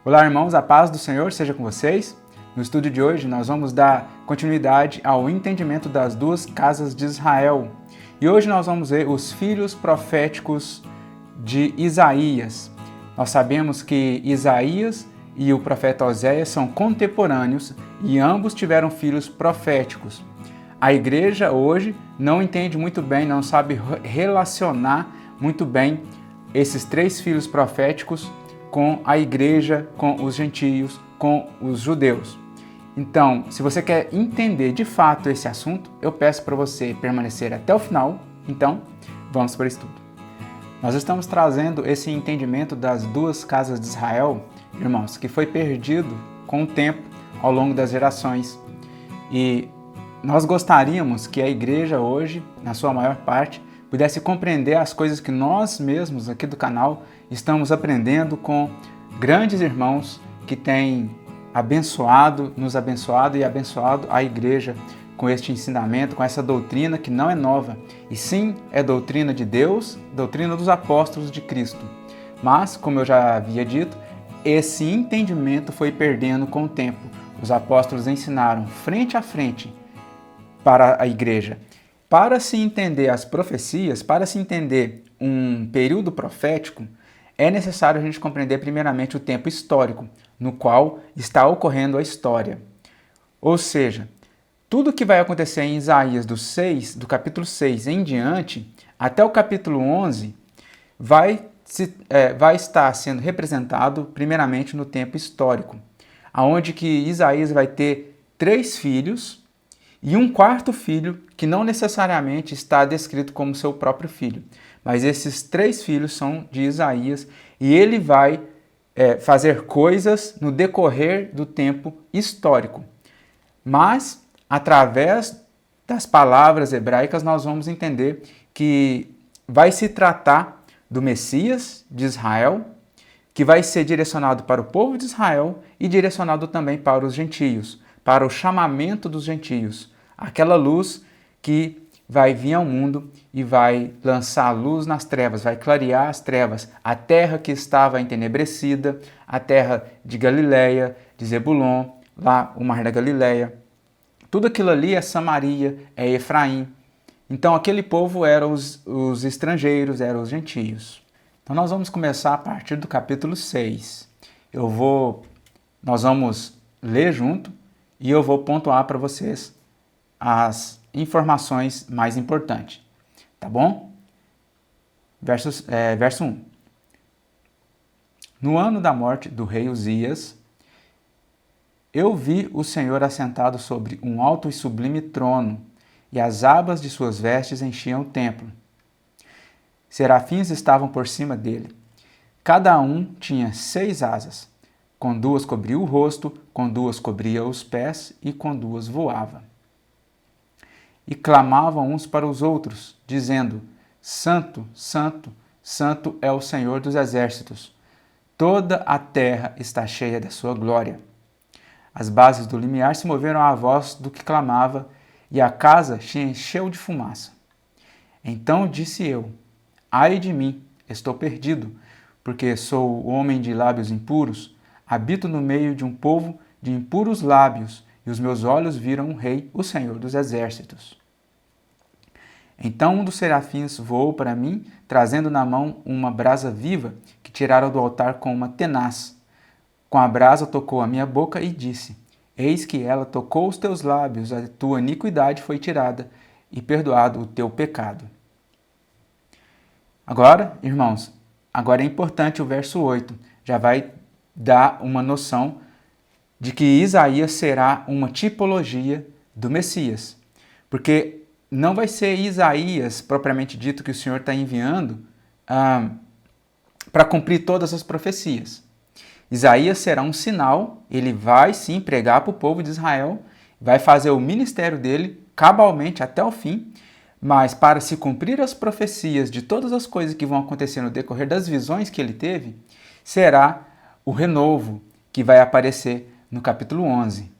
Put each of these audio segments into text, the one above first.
Olá, irmãos, a paz do Senhor seja com vocês. No estudo de hoje, nós vamos dar continuidade ao entendimento das duas casas de Israel. E hoje nós vamos ver os filhos proféticos de Isaías. Nós sabemos que Isaías e o profeta Oséias são contemporâneos e ambos tiveram filhos proféticos. A igreja hoje não entende muito bem, não sabe relacionar muito bem esses três filhos proféticos com a igreja, com os gentios, com os judeus. Então, se você quer entender de fato esse assunto, eu peço para você permanecer até o final. Então, vamos para o estudo. Nós estamos trazendo esse entendimento das duas casas de Israel, irmãos, que foi perdido com o tempo ao longo das gerações. E nós gostaríamos que a igreja hoje, na sua maior parte, pudesse compreender as coisas que nós mesmos aqui do canal estamos aprendendo com grandes irmãos que têm nos abençoado e abençoado a igreja com este ensinamento, com essa doutrina que não é nova, e sim é doutrina de Deus, doutrina dos apóstolos de Cristo. Mas, como eu já havia dito, esse entendimento foi perdendo com o tempo. Os apóstolos ensinaram frente a frente para a igreja. Para se entender as profecias, para se entender um período profético, é necessário a gente compreender primeiramente o tempo histórico, no qual está ocorrendo a história. Ou seja, tudo que vai acontecer em Isaías do capítulo 6 em diante, até o capítulo 11, vai estar sendo representado primeiramente no tempo histórico, onde que Isaías vai ter 3 filhos e um quarto filho que não necessariamente está descrito como seu próprio filho, mas esses 3 filhos são de Isaías e ele vai fazer coisas no decorrer do tempo histórico. Mas, através das palavras hebraicas, nós vamos entender que vai se tratar do Messias de Israel, que vai ser direcionado para o povo de Israel e direcionado também para os gentios, para o chamamento dos gentios, aquela luz que vai vir ao mundo e vai lançar luz nas trevas, vai clarear as trevas, a terra que estava entenebrecida, a terra de Galileia, de Zebulon, lá o Mar da Galileia. Tudo aquilo ali é Samaria, é Efraim. Então aquele povo eram os estrangeiros, eram os gentios. Então nós vamos começar a partir do capítulo 6. Nós vamos ler junto e eu vou pontuar para vocês as informações mais importantes, tá bom? Verso 1. No ano da morte do rei Uzias, eu vi o Senhor assentado sobre um alto e sublime trono, e as abas de suas vestes enchiam o templo. Serafins estavam por cima dele. Cada um tinha 6 asas. Com 2 cobria o rosto, com 2 cobria os pés e com 2 voava. E clamavam uns para os outros, dizendo: Santo, Santo, Santo é o Senhor dos exércitos. Toda a terra está cheia da sua glória. As bases do limiar se moveram à voz do que clamava, e a casa se encheu de fumaça. Então disse eu: Ai de mim, estou perdido, porque sou homem de lábios impuros, habito no meio de um povo de impuros lábios, e os meus olhos viram o Rei, o Senhor dos exércitos. Então um dos serafins voou para mim, trazendo na mão uma brasa viva, que tirara do altar com uma tenaz. Com a brasa tocou a minha boca e disse: Eis que ela tocou os teus lábios, a tua iniquidade foi tirada, e perdoado o teu pecado. Agora, irmãos, é importante o verso 8, já vai dar uma noção de que Isaías será uma tipologia do Messias, porque não vai ser Isaías, propriamente dito, que o Senhor está enviando para cumprir todas as profecias. Isaías será um sinal, ele vai sim pregar para o povo de Israel, vai fazer o ministério dele cabalmente até o fim, mas para se cumprir as profecias de todas as coisas que vão acontecer no decorrer das visões que ele teve, será o renovo que vai aparecer no capítulo 11.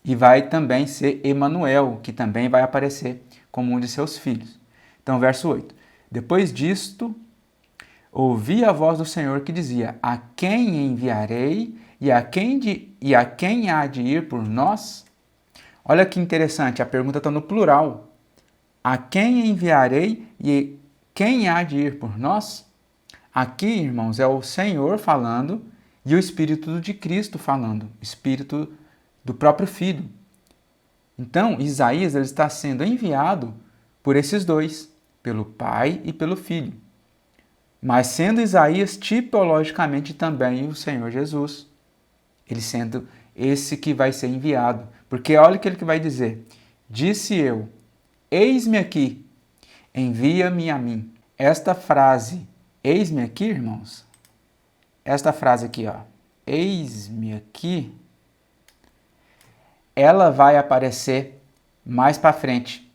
E vai também ser Emanuel, que também vai aparecer como um de seus filhos. Então, verso 8. Depois disto, ouvi a voz do Senhor que dizia: A quem enviarei? e a quem há de ir por nós? Olha que interessante, a pergunta está no plural. A quem enviarei e quem há de ir por nós? Aqui, irmãos, é o Senhor falando e o Espírito de Cristo falando, o Espírito do próprio Filho. Então, Isaías ele está sendo enviado por esses dois, pelo Pai e pelo Filho. Mas sendo Isaías tipologicamente também o Senhor Jesus, ele sendo esse que vai ser enviado. Porque olha o que ele vai dizer. Disse eu, eis-me aqui, envia-me a mim. Esta frase, eis-me aqui, irmãos, esta frase aqui, ó, eis-me aqui, ela vai aparecer mais para frente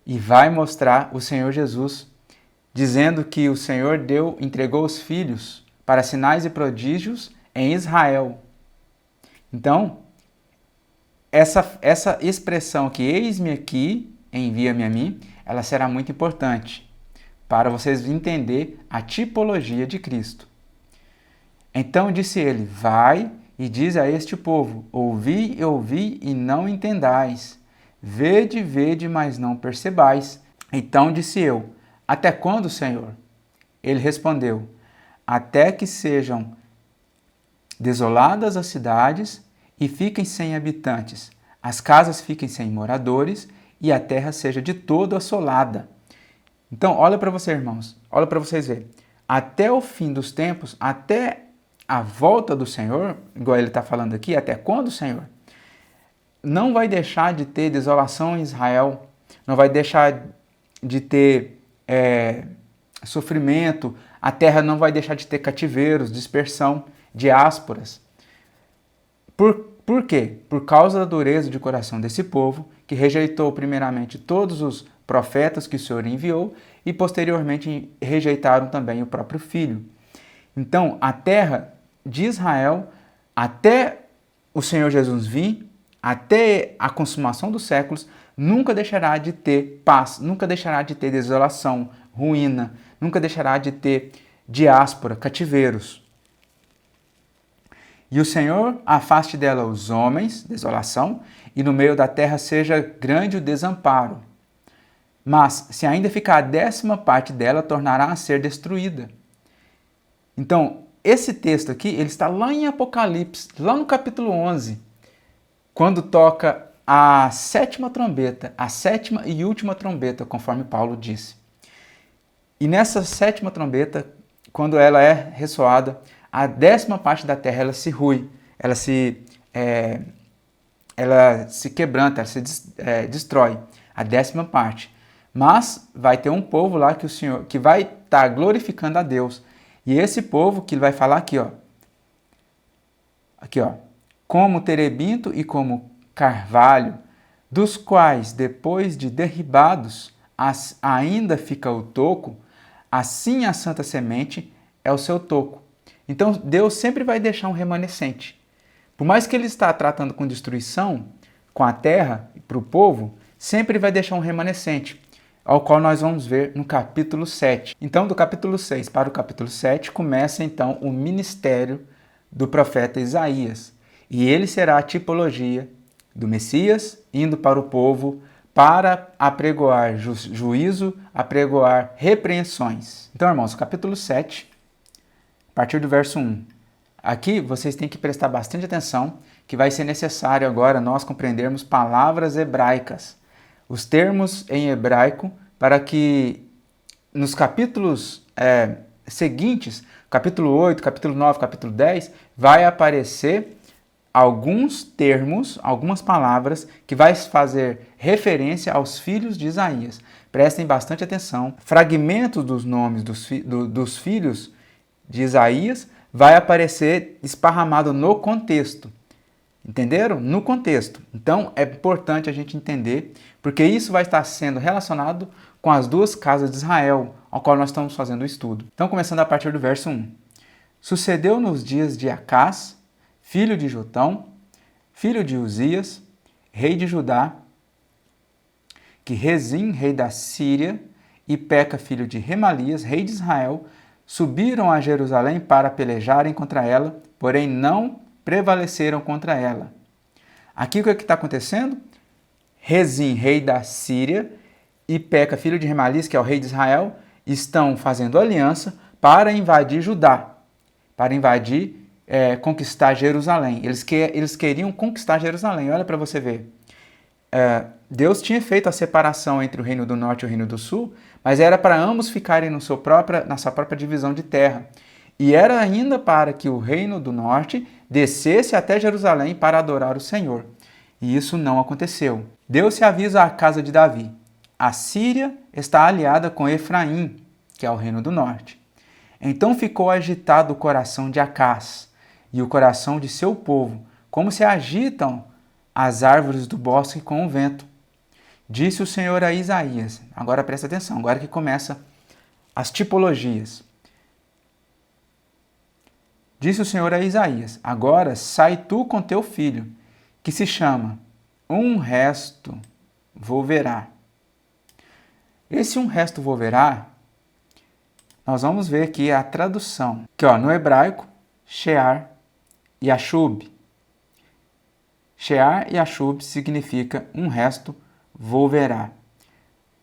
e vai mostrar o Senhor Jesus dizendo que o Senhor entregou os filhos para sinais e prodígios em Israel. Então, essa expressão que eis-me aqui, envia-me a mim, ela será muito importante para vocês entender a tipologia de Cristo. Então disse ele, vai e diz a este povo, ouvi, ouvi e não entendais, vede, vede, mas não percebais. Então disse eu, até quando, Senhor? Ele respondeu, até que sejam desoladas as cidades e fiquem sem habitantes, as casas fiquem sem moradores e a terra seja de todo assolada. Então, olha para você, irmãos, olha para vocês verem. Até o fim dos tempos, até a volta do Senhor, igual ele está falando aqui, até quando, Senhor? Não vai deixar de ter desolação em Israel, não vai deixar de ter sofrimento, a terra não vai deixar de ter cativeiros, dispersão, diásporas. Por quê? Por causa da dureza de coração desse povo, que rejeitou primeiramente todos os profetas que o Senhor enviou e posteriormente rejeitaram também o próprio Filho. Então, a terra de Israel, até o Senhor Jesus vir, até a consumação dos séculos, nunca deixará de ter paz, nunca deixará de ter desolação, ruína, nunca deixará de ter diáspora, cativeiros. E o Senhor afaste dela os homens, desolação, e no meio da terra seja grande o desamparo. Mas, se ainda ficar a 10ª parte dela, tornará a ser destruída. Então, esse texto aqui, ele está lá em Apocalipse, lá no capítulo 11, quando toca a 7ª trombeta, a 7ª e última trombeta, conforme Paulo disse. E nessa 7ª trombeta, quando ela é ressoada, a 10ª parte da terra ela se rui, ela se quebranta, ela se destrói, a 10ª parte. Mas vai ter um povo lá que o Senhor, que vai estar glorificando a Deus. E esse povo que ele vai falar aqui, ó, como terebinto e como carvalho, dos quais, depois de derribados, ainda fica o toco, assim a santa semente é o seu toco. Então, Deus sempre vai deixar um remanescente. Por mais que ele está tratando com destruição, com a terra, para o povo, sempre vai deixar um remanescente, ao qual nós vamos ver no capítulo 7. Então, do capítulo 6 para o capítulo 7, começa então o ministério do profeta Isaías. E ele será a tipologia do Messias indo para o povo para apregoar juízo, apregoar repreensões. Então, irmãos, capítulo 7, a partir do verso 1. Aqui vocês têm que prestar bastante atenção, que vai ser necessário agora nós compreendermos palavras hebraicas, os termos em hebraico, para que nos capítulos seguintes, capítulo 8, capítulo 9, capítulo 10, vai aparecer alguns termos, algumas palavras que vai fazer referência aos filhos de Isaías. Prestem bastante atenção. Fragmentos dos nomes dos filhos de Isaías vai aparecer esparramado no contexto. Entenderam? No contexto. Então, é importante a gente entender, porque isso vai estar sendo relacionado com as duas casas de Israel, ao qual nós estamos fazendo o estudo. Então, começando a partir do verso 1. Sucedeu nos dias de Acás, filho de Jotão, filho de Uzias, rei de Judá, que Rezim, rei da Síria, e Peca, filho de Remalias, rei de Israel, subiram a Jerusalém para pelejarem contra ela, porém não prevaleceram contra ela. Aqui o que está acontecendo? Rezim, rei da Síria, e Peca, filho de Remalias, que é o rei de Israel, estão fazendo aliança para invadir Judá, para invadir, conquistar Jerusalém. Eles queriam conquistar Jerusalém, olha para você ver. Deus tinha feito a separação entre o reino do norte e o reino do sul, mas era para ambos ficarem na sua própria divisão de terra. E era ainda para que o reino do norte descesse até Jerusalém para adorar o Senhor. E isso não aconteceu. Deus se avisa à casa de Davi. A Síria está aliada com Efraim, que é o reino do norte. Então ficou agitado o coração de Acaz e o coração de seu povo, como se agitam as árvores do bosque com o vento. Disse o Senhor a Isaías, agora presta atenção, agora que começa as tipologias. Disse o Senhor a Isaías, agora sai tu com teu filho, que se chama Um Resto Volverá. Esse Um Resto Volverá, nós vamos ver aqui a tradução, que no hebraico, Shear e Ashub. Shear e Ashub significa um resto volverá.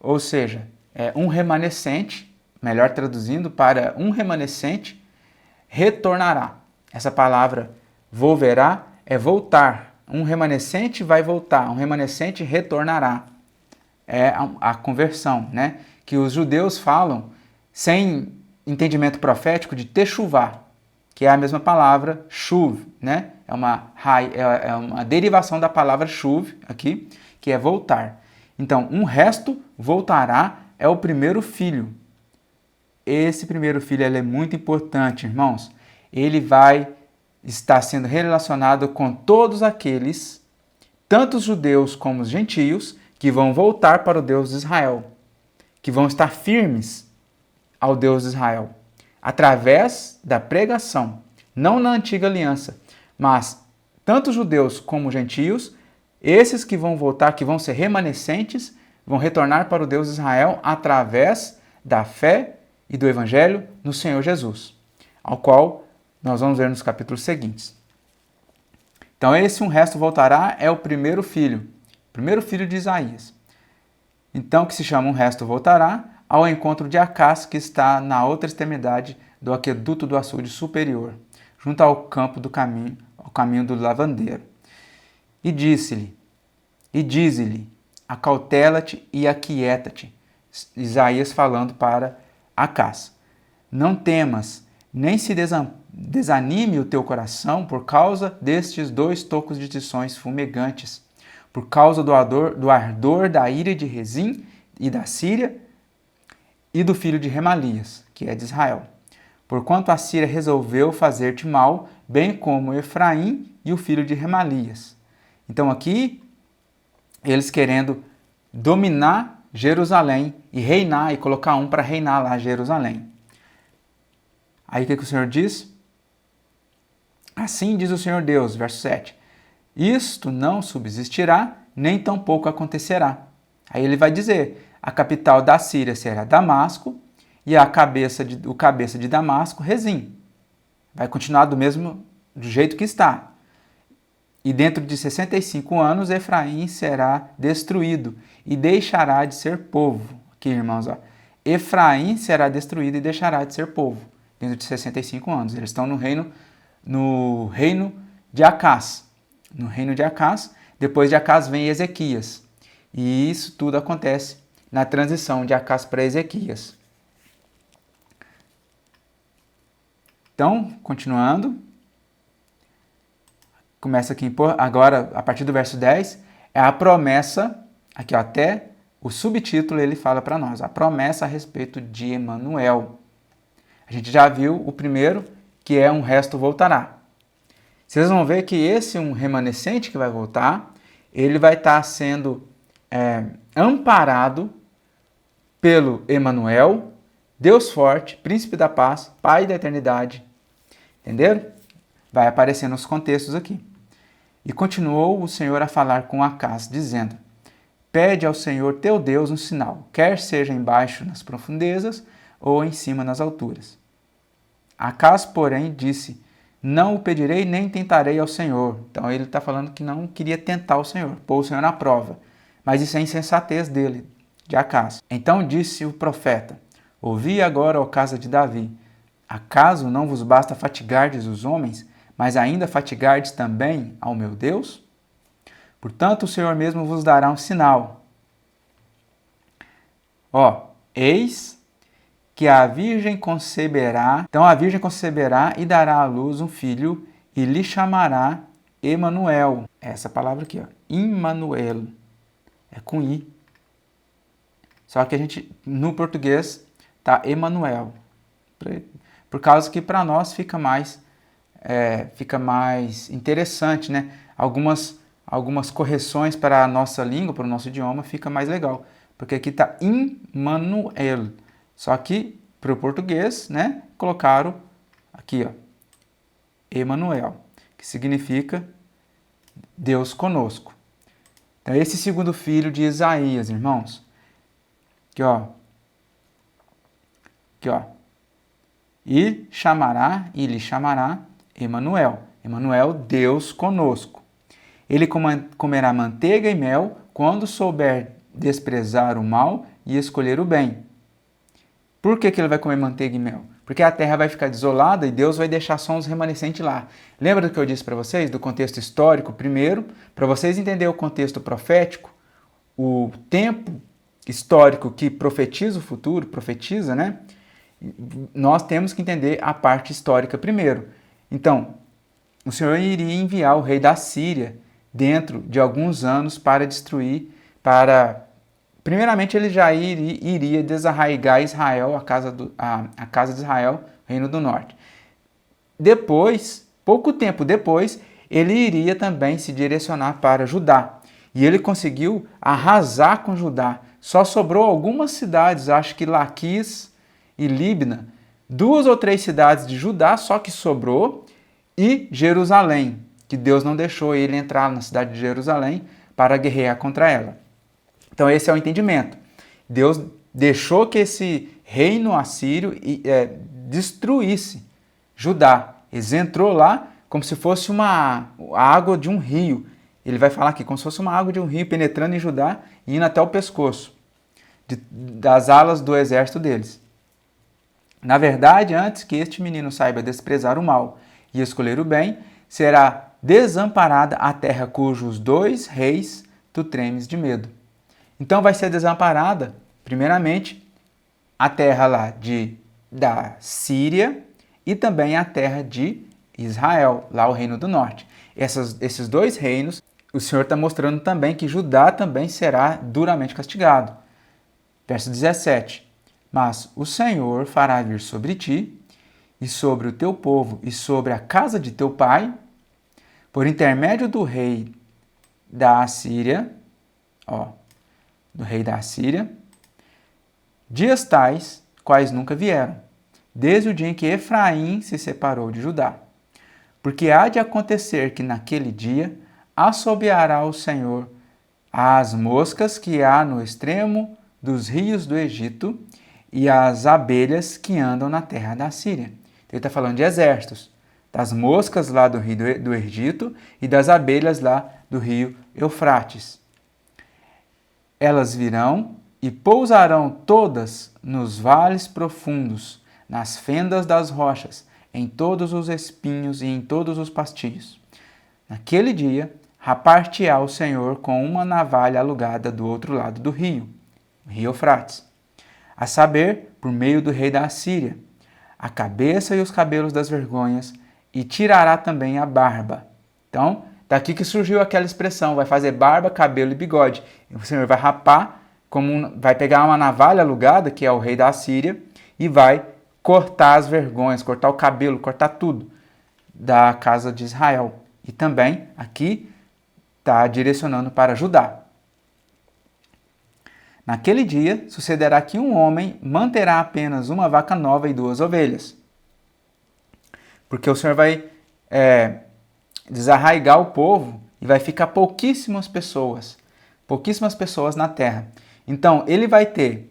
Ou seja, um remanescente, melhor traduzindo, para um remanescente retornará. Essa palavra volverá é voltar. Um remanescente vai voltar, um remanescente retornará. É a conversão, né? Que os judeus falam sem entendimento profético de techuvá, que é a mesma palavra shuv, né? É uma derivação da palavra shuv aqui, que é voltar. Então, um resto voltará é o primeiro filho. Esse primeiro filho é muito importante, irmãos. Ele vai estar sendo relacionado com todos aqueles, tanto os judeus como os gentios, que vão voltar para o Deus de Israel, que vão estar firmes ao Deus de Israel, através da pregação, não na antiga aliança, mas tanto judeus como gentios, esses que vão voltar, que vão ser remanescentes, vão retornar para o Deus de Israel através da fé e do Evangelho no Senhor Jesus, ao qual nós vamos ver nos capítulos seguintes. Então esse Um Resto Voltará é o primeiro filho de Isaías. Então que se chama Um Resto Voltará ao encontro de Acaz, que está na outra extremidade do aqueduto do açude superior, junto ao campo do caminho, ao caminho do lavandeiro. E diz-lhe, acautela-te e aquieta-te. Isaías falando para Acaz. Não temas, nem se desanime o teu coração por causa destes 2 tocos de tições fumegantes, por causa do ardor da ira de Rezim e da Síria e do filho de Remalias, que é de Israel. Porquanto a Síria resolveu fazer-te mal, bem como Efraim e o filho de Remalias. Então aqui, eles querendo dominar Jerusalém e reinar, e colocar um para reinar lá Jerusalém. Aí o que o Senhor diz? Assim diz o Senhor Deus, verso 7. Isto não subsistirá, nem tampouco acontecerá. Aí ele vai dizer, a capital da Síria será Damasco, e o cabeça de Damasco, Rezim. Vai continuar do jeito que está. E dentro de 65 anos, Efraim será destruído e deixará de ser povo. Aqui, irmãos, Efraim será destruído e deixará de ser povo. Dentro de 65 anos. Eles estão no reino de Acaz. No reino de Acaz. Depois de Acaz vem Ezequias. E isso tudo acontece na transição de Acaz para Ezequias. Então, continuando. Começa aqui, agora, a partir do verso 10, é a promessa, aqui até o subtítulo ele fala para nós, a promessa a respeito de Emanuel. A gente já viu o primeiro, que é Um Resto Voltará. Vocês vão ver que esse um remanescente que vai voltar, ele vai estar sendo amparado pelo Emanuel, Deus forte, príncipe da paz, pai da eternidade. Entenderam? Vai aparecer nos contextos aqui. E continuou o Senhor a falar com Acaz, dizendo, pede ao Senhor teu Deus um sinal, quer seja embaixo nas profundezas ou em cima nas alturas. Acaz, porém, disse, não o pedirei nem tentarei ao Senhor. Então ele está falando que não queria tentar o Senhor, pôr o Senhor na prova. Mas isso é insensatez dele, de Acaz. Então disse o profeta: ouvi agora, ó casa de Davi, acaso não vos basta fatigardes os homens, mas ainda fatigardes também ao meu Deus? Portanto, o Senhor mesmo vos dará um sinal. Eis que a virgem conceberá. Então a virgem conceberá e dará à luz um filho e lhe chamará Emanuel. Essa palavra aqui, Immanuel. É com I. Só que a gente, no português, tá Emanuel. Por causa que para nós fica mais interessante, né? Algumas correções para a nossa língua, para o nosso idioma, fica mais legal. Porque aqui está Immanuel. Só que, para o português, né, colocaram aqui, Emanuel, que significa Deus conosco. Então, esse segundo filho de Isaías, irmãos. Aqui, E lhe chamará Emanuel. Emanuel, Deus conosco. Ele comerá manteiga e mel quando souber desprezar o mal e escolher o bem. Por que ele vai comer manteiga e mel? Porque a terra vai ficar desolada e Deus vai deixar só uns remanescentes lá. Lembra do que eu disse para vocês, do contexto histórico primeiro? Para vocês entenderem o contexto profético, o tempo histórico que profetiza o futuro, profetiza, né? Nós temos que entender a parte histórica primeiro. Então, o Senhor iria enviar o rei da Síria dentro de alguns anos para destruir, primeiramente, ele já iria desarraigar Israel, a casa de Israel, Reino do Norte. Depois, pouco tempo depois, ele iria também se direcionar para Judá. E ele conseguiu arrasar com Judá. Só sobrou algumas cidades, acho que Laquis e Líbna, 2 ou 3 cidades de Judá, só que sobrou, e Jerusalém, que Deus não deixou ele entrar na cidade de Jerusalém para guerrear contra ela. Então esse é o entendimento. Deus deixou que esse reino assírio destruísse Judá. Eles entrou lá como se fosse a água de um rio. Ele vai falar aqui, como se fosse uma água de um rio penetrando em Judá e indo até o pescoço das alas do exército deles. Na verdade, antes que este menino saiba desprezar o mal e escolher o bem, será desamparada a terra cujos 2 reis tu tremes de medo. Então vai ser desamparada, primeiramente, a terra lá da Síria e também a terra de Israel, lá o Reino do Norte. Esses 2 reinos, o Senhor está mostrando também que Judá também será duramente castigado. Verso 17. Mas o Senhor fará vir sobre ti e sobre o teu povo e sobre a casa de teu pai, por intermédio do rei da Assíria, dias tais, quais nunca vieram, desde o dia em que Efraim se separou de Judá. Porque há de acontecer que naquele dia assobiará o Senhor as moscas que há no extremo dos rios do Egito e as abelhas que andam na terra da Síria. Então, ele está falando de exércitos, das moscas lá do rio do Egito e das abelhas lá do rio Eufrates. Elas virão e pousarão todas nos vales profundos, nas fendas das rochas, em todos os espinhos e em todos os pastios. Naquele dia, rapar-te-á o Senhor com uma navalha alugada do outro lado do rio, o rio Eufrates, a saber, por meio do rei da Assíria, a cabeça e os cabelos das vergonhas, e tirará também a barba. Então, daqui que surgiu aquela expressão, vai fazer barba, cabelo e bigode. E o Senhor vai rapar, vai pegar uma navalha alugada, que é o rei da Assíria, e vai cortar as vergonhas, cortar o cabelo, cortar tudo da casa de Israel. E também aqui está direcionando para Judá. Naquele dia sucederá que um homem manterá apenas uma vaca nova e 2 ovelhas. Porque o Senhor vai desarraigar o povo e vai ficar pouquíssimas pessoas na terra. Então ele vai ter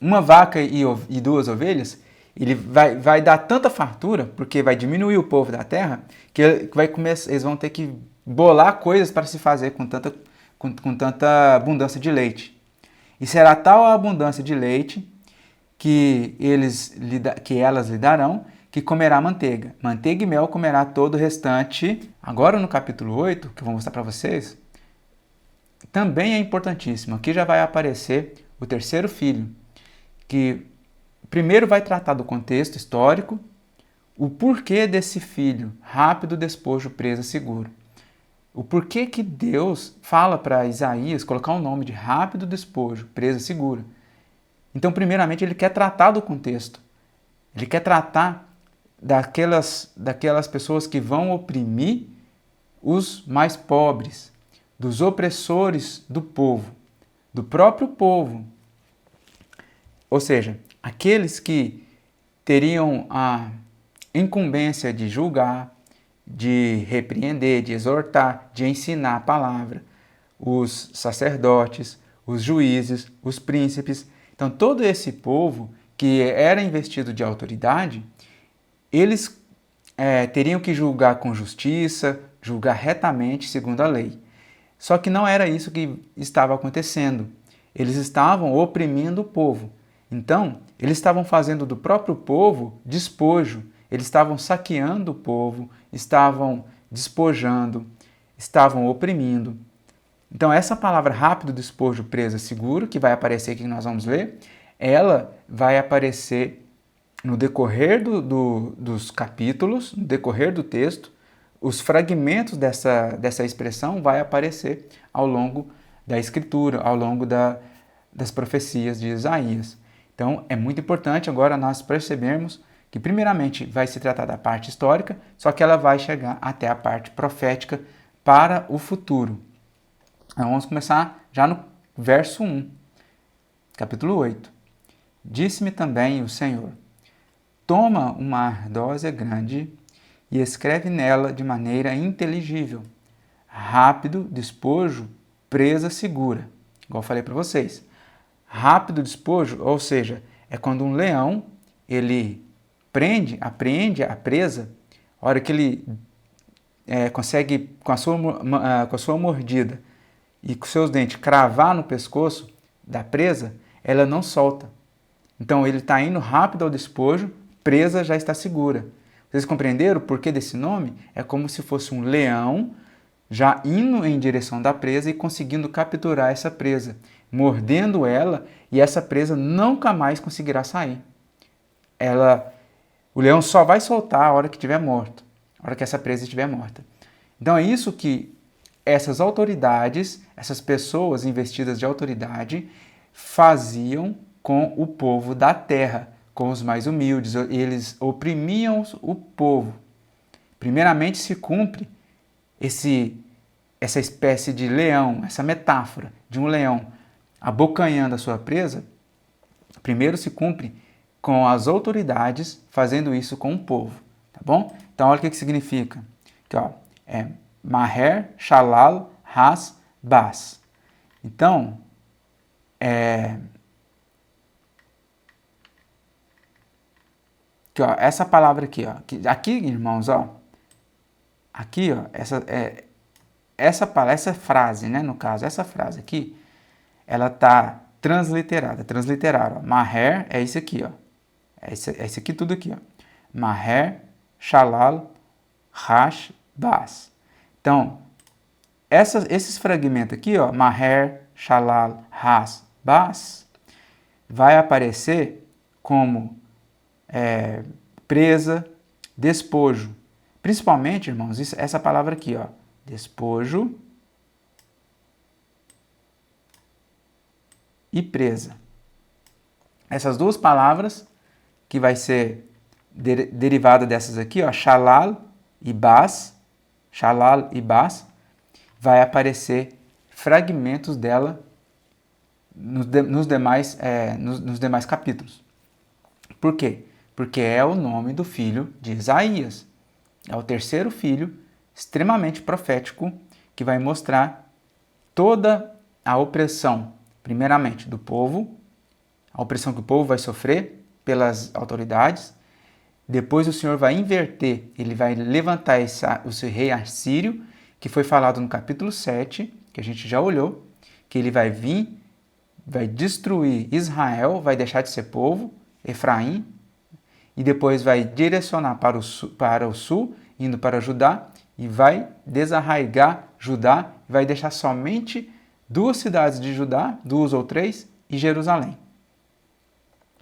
uma vaca e 2 ovelhas, ele vai dar tanta fartura, porque vai diminuir o povo da terra, que eles vão ter que bolar coisas para se fazer com tanta abundância de leite. E será tal a abundância de leite que elas lhe darão, que comerá manteiga. Manteiga e mel comerá todo o restante. Agora no capítulo 8, que eu vou mostrar para vocês, também é importantíssimo. Aqui já vai aparecer o terceiro filho, que primeiro vai tratar do contexto histórico, o porquê desse filho, rápido despojo, presa, seguro. O porquê que Deus fala para Isaías colocar o nome de rápido despojo, presa, segura. Então, primeiramente, ele quer tratar do contexto. Ele quer tratar daquelas pessoas que vão oprimir os mais pobres, dos opressores do povo, do próprio povo. Ou seja, aqueles que teriam a incumbência de julgar, de repreender, de exortar, de ensinar a palavra, os sacerdotes, os juízes, os príncipes. Então, todo esse povo que era investido de autoridade, eles teriam que julgar com justiça, julgar retamente segundo a lei. Só que não era isso que estava acontecendo. Eles estavam oprimindo o povo. Então, eles estavam fazendo do próprio povo despojo. Eles estavam saqueando o povo, estavam despojando, estavam oprimindo. Então, essa palavra rápido, despojo, presa, seguro, que vai aparecer aqui que nós vamos ler, ela vai aparecer no decorrer dos capítulos, no decorrer do texto. Os fragmentos dessa expressão vai aparecer ao longo da Escritura, ao longo das profecias de Isaías. Então, é muito importante agora nós percebermos que, primeiramente, vai se tratar da parte histórica, só que ela vai chegar até a parte profética para o futuro. Então, vamos começar já no verso 1, capítulo 8. Disse-me também o Senhor: toma uma ardósia grande e escreve nela de maneira inteligível: rápido despojo, presa segura. Igual eu falei para vocês. Rápido despojo, ou seja, é quando um leão ele apreende a presa, a hora que ele consegue, com a sua mordida e com seus dentes, cravar no pescoço da presa, ela não solta. Então ele está indo rápido ao despojo, presa já está segura. Vocês compreenderam o porquê desse nome? É como se fosse um leão já indo em direção da presa e conseguindo capturar essa presa, mordendo ela, e essa presa nunca mais conseguirá sair. O leão só vai soltar a hora que estiver morto, a hora que essa presa estiver morta. Então é isso que essas autoridades, essas pessoas investidas de autoridade, faziam com o povo da terra, com os mais humildes. Eles oprimiam o povo. Primeiramente se cumpre essa espécie de leão, essa metáfora de um leão abocanhando a sua presa. Primeiro se cumpre com as autoridades fazendo isso com o povo, tá bom? Então olha o que significa. Aqui, ó, é Maher, Shalal, Has, Bas. Então, aqui, ó, essa palavra aqui, ó, aqui, irmãos, ó, aqui, ó, essa frase, né, no caso, essa frase aqui, ela tá transliterada, transliterar, ó. Maher é isso aqui, ó, é isso aqui tudo aqui, ó. Maher, Shalal, Hash, Bas. Então, esses fragmentos aqui, ó, Maher, Shalal, Has, Bas, vai aparecer como presa, despojo. Principalmente, irmãos, essa palavra aqui, ó, despojo e presa. Essas duas palavras que vai ser derivada dessas aqui, ó, Shalal e Bas, vai aparecer fragmentos dela nos demais capítulos. Por quê? Porque é o nome do filho de Isaías. É o terceiro filho, extremamente profético, que vai mostrar toda a opressão, primeiramente, do povo, a opressão que o povo vai sofrer, pelas autoridades. Depois o Senhor vai inverter, ele vai levantar o seu rei assírio, que foi falado no capítulo 7, que a gente já olhou, que ele vai vir, vai destruir Israel, vai deixar de ser povo, Efraim, e depois vai direcionar para o sul, indo para Judá, e vai desarraigar Judá, e vai deixar somente 2 cidades de Judá, 2 ou 3, e Jerusalém.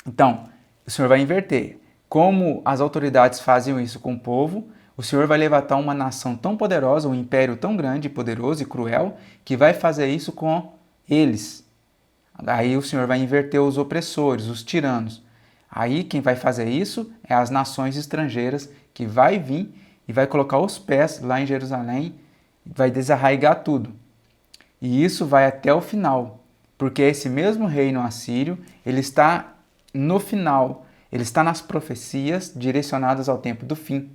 Então, o Senhor vai inverter. Como as autoridades faziam isso com o povo, o Senhor vai levantar uma nação tão poderosa, um império tão grande, poderoso e cruel, que vai fazer isso com eles. Aí o Senhor vai inverter os opressores, os tiranos. Aí quem vai fazer isso é as nações estrangeiras, que vai vir e vai colocar os pés lá em Jerusalém, vai desarraigar tudo. E isso vai até o final, porque esse mesmo reino assírio, ele está no final, ele está nas profecias direcionadas ao tempo do fim.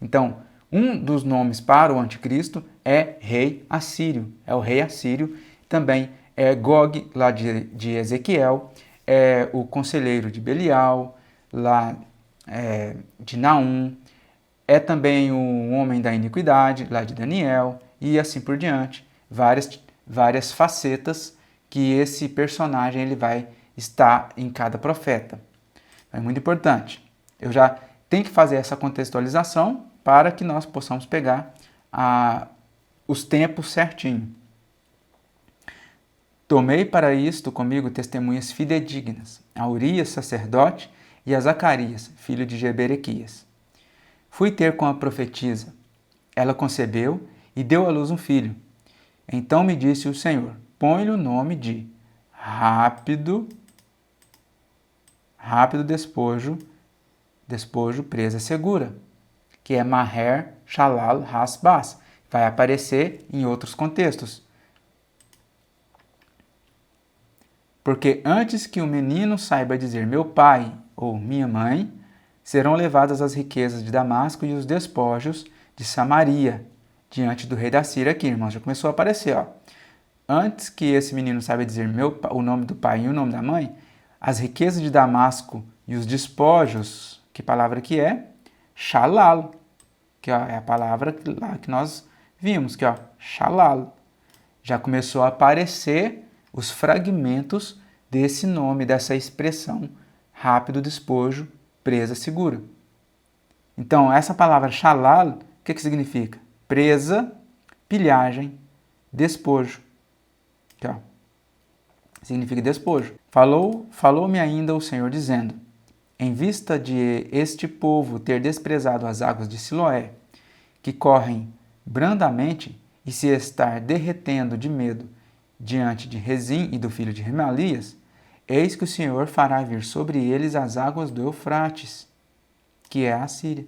Então, um dos nomes para o anticristo é rei assírio, é o rei assírio, também é Gog, lá de Ezequiel, é o conselheiro de Belial, lá de Naum, é também o homem da iniquidade, lá de Daniel, e assim por diante, várias facetas que esse personagem ele vai estar em cada profeta. É muito importante. Eu já tenho que fazer essa contextualização para que nós possamos pegar os tempos certinho. Tomei para isto comigo testemunhas fidedignas, a Urias, sacerdote, e a Zacarias, filho de Jeberequias. Fui ter com a profetisa. Ela concebeu e deu à luz um filho. Então me disse o Senhor, põe-lhe o nome de rápido despojo, presa segura, que é Maher Shalal Hasbaz. Vai aparecer em outros contextos. Porque antes que o menino saiba dizer meu pai ou minha mãe, serão levadas as riquezas de Damasco e os despojos de Samaria, diante do rei da Síria aqui, irmãos. Já começou a aparecer, ó. Antes que esse menino saiba dizer o nome do pai e o nome da mãe, as riquezas de Damasco e os despojos, que palavra que é? Shalal, que ó, é a palavra lá que nós vimos, que ó, Shalal. Já começou a aparecer os fragmentos desse nome, dessa expressão, rápido despojo, presa segura. Então, essa palavra Shalal, o que significa? Presa, pilhagem, despojo. Aqui, ó. Significa despojo. Falou-me ainda o Senhor dizendo, em vista de este povo ter desprezado as águas de Siloé, que correm brandamente, e se estar derretendo de medo diante de Rezim e do filho de Remalias, eis que o Senhor fará vir sobre eles as águas do Eufrates, que é a Síria,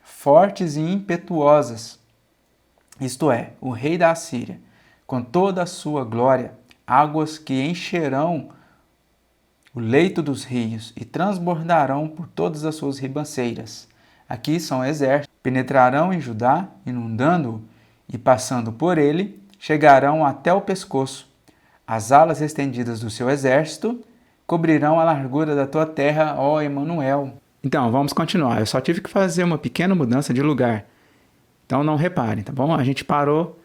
fortes e impetuosas, isto é, o rei da Assíria, com toda a sua glória, águas que encherão o leito dos rios e transbordarão por todas as suas ribanceiras. Aqui são exércitos, penetrarão em Judá, inundando-o, e passando por ele, chegarão até o pescoço. As alas estendidas do seu exército cobrirão a largura da tua terra, ó Emanuel. Então, vamos continuar. Eu só tive que fazer uma pequena mudança de lugar. Então, não reparem, tá bom? A gente parou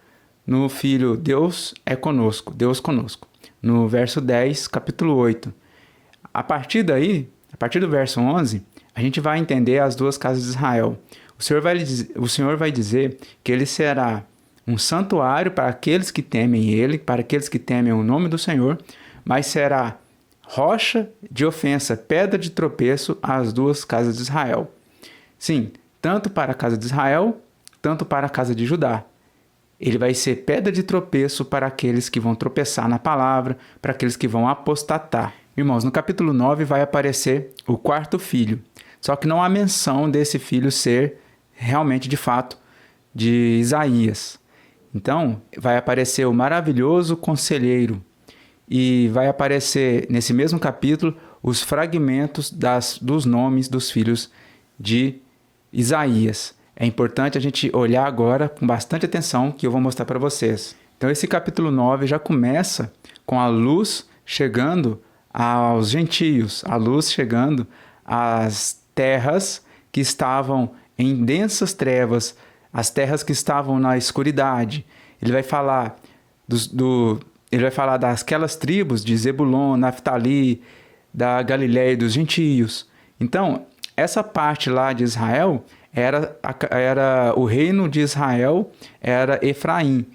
no filho Deus é conosco, Deus conosco. No verso 10, capítulo 8. A partir daí, a partir do verso 11, a gente vai entender as 2 casas de Israel. O Senhor vai dizer que ele será um santuário para aqueles que temem ele, para aqueles que temem o nome do Senhor, mas será rocha de ofensa, pedra de tropeço às 2 casas de Israel. Sim, tanto para a casa de Israel, tanto para a casa de Judá. Ele vai ser pedra de tropeço para aqueles que vão tropeçar na palavra, para aqueles que vão apostatar. Irmãos, no capítulo 9 vai aparecer o 4º filho, só que não há menção desse filho ser realmente, de fato, de Isaías. Então, vai aparecer o maravilhoso conselheiro e vai aparecer, nesse mesmo capítulo, os fragmentos dos nomes dos filhos de Isaías. É importante a gente olhar agora com bastante atenção que eu vou mostrar para vocês. Então, esse capítulo 9 já começa com a luz chegando aos gentios, a luz chegando às terras que estavam em densas trevas, as terras que estavam na escuridade. Ele vai falar ele vai falar daquelas tribos de Zebulon, Naftali, da Galiléia e dos gentios. Então, essa parte lá de Israel era o reino de Israel, era Efraim.